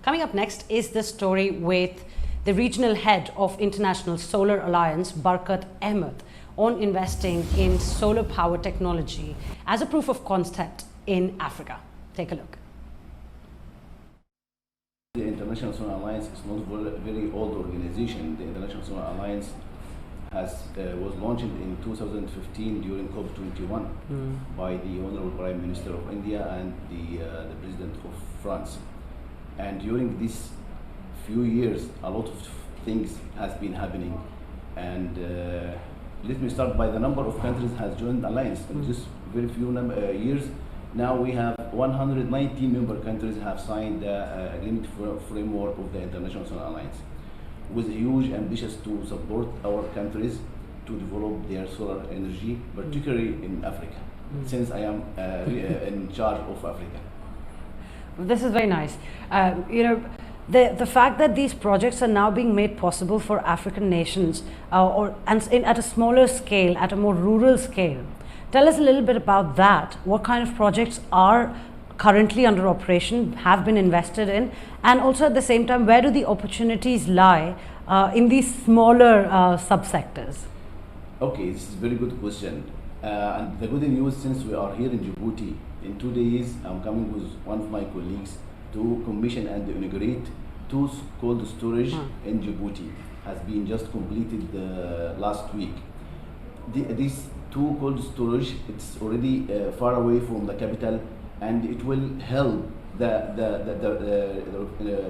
Coming up next is the story with the regional head of International Solar Alliance, Barakat Ahmed, on investing in solar power technology as a proof of concept in Africa. Take a look. The International Solar Alliance is not a very old organization. The International Solar Alliance was launched in 2015 during COP21 by the Honorable Prime Minister of India and the President of France. And during these few years, a lot of things has been happening. And let me start by the number of countries has joined the alliance. In just very few years, now we have 190 member countries have signed the agreement framework of the International Solar Alliance, with huge ambitions to support our countries to develop their solar energy, particularly in Africa, since I am in charge of Africa. This is very nice. The fact that these projects are now being made possible for African nations at a smaller scale, at a more rural scale. Tell us a little bit about that. What kind of projects are currently under operation, have been invested in, and also at the same time, where do the opportunities lie in these smaller subsectors? Okay, this is a very good question. And the good news, since we are here in Djibouti, in 2 days, I'm coming with one of my colleagues to commission and inaugurate two cold storage in Djibouti. Has been just completed last week. These two cold storage, it's already far away from the capital, and it will help the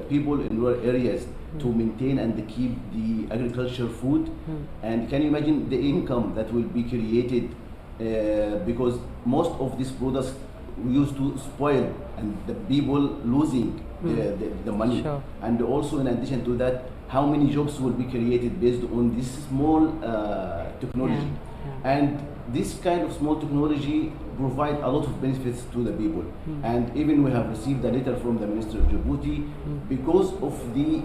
people in rural areas to maintain and keep the agriculture food. And can you imagine the income that will be created because most of these products used to spoil and the people losing the money. Sure. And also in addition to that, how many jobs will be created based on this small technology. And this kind of small technology provide a lot of benefits to the people. And even we have received a letter from the Minister of Djibouti because of the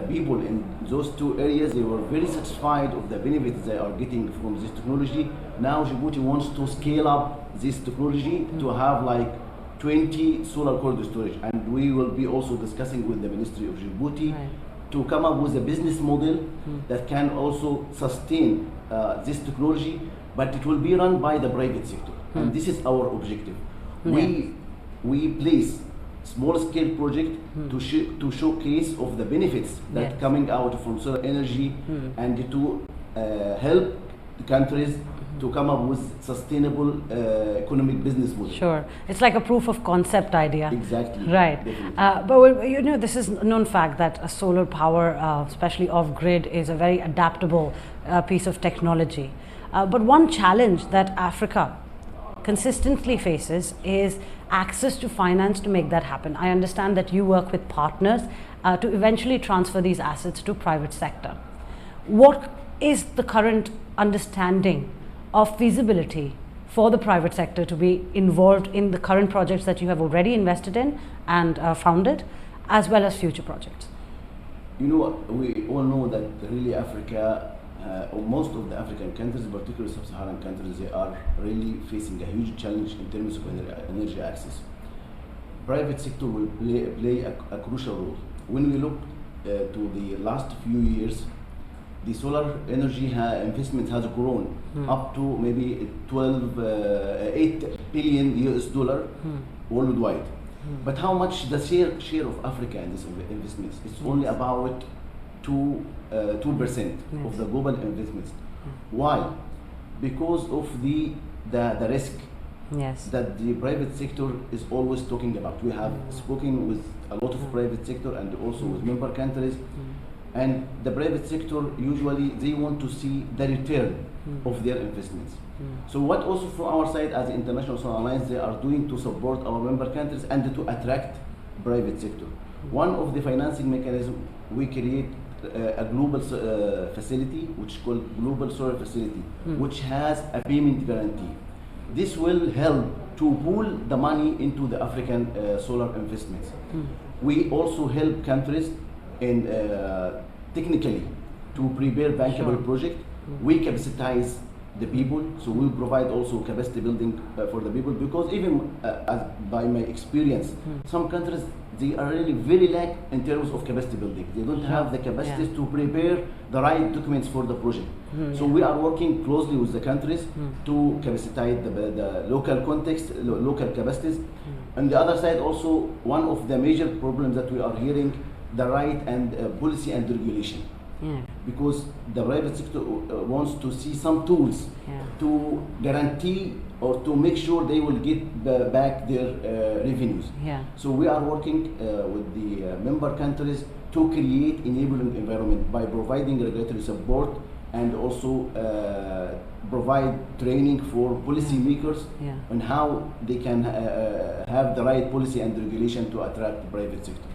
people in those two areas. They were very satisfied of the benefits they are getting from this technology. Now Djibouti wants to scale up this technology to have like 20 solar cold storage, and we will be also discussing with the Ministry of Djibouti to come up with a business model that can also sustain this technology, but it will be run by the private sector. And this is our objective. We place small scale project to showcase of the benefits that coming out from solar energy and to help the countries to come up with sustainable economic business model. Sure, it's like a proof of concept idea. Exactly. Right. But this is known fact that a solar power, especially off grid, is a very adaptable piece of technology. But one challenge that Africa consistently faces is access to finance to make that happen. I understand that you work with partners to eventually transfer these assets to private sector. What is the current understanding of feasibility for the private sector to be involved in the current projects that you have already invested in and founded, as well as future projects? You know, we all know that really Africa, or most of the African countries, particularly sub-Saharan countries, they are really facing a huge challenge in terms of energy access. Private sector will play a crucial role. When we look to the last few years, the solar energy investment has grown up to maybe 8 billion US dollar worldwide. But how much the share of Africa in this investments? It's only about 2% of the global investments. Why? Because of the risk that the private sector is always talking about. We have spoken with a lot of private sector and also with member countries. And the private sector, usually they want to see the return of their investments. So what also from our side as the International Solar Alliance they are doing to support our member countries and to attract private sector. One of the financing mechanisms, we create a global facility which is called Global Solar Facility, which has a payment guarantee. This will help to pool the money into the African solar investments. We also help countries in technically to prepare bankable project. We capacitize the people. So we provide also capacity building for the people, because even by my experience, some countries, they are really very lack in terms of capacity building. They don't have the capacities to prepare the right documents for the project. So we are working closely with the countries to capacitize the local context, local capacities. On the other side also, one of the major problems that we are hearing, the right and policy and regulation. Because the private sector wants to see some tools to guarantee or to make sure they will get back their revenues. So we are working with the member countries to create enabling environment by providing regulatory support and also provide training for policymakers on how they can have the right policy and regulation to attract the private sector.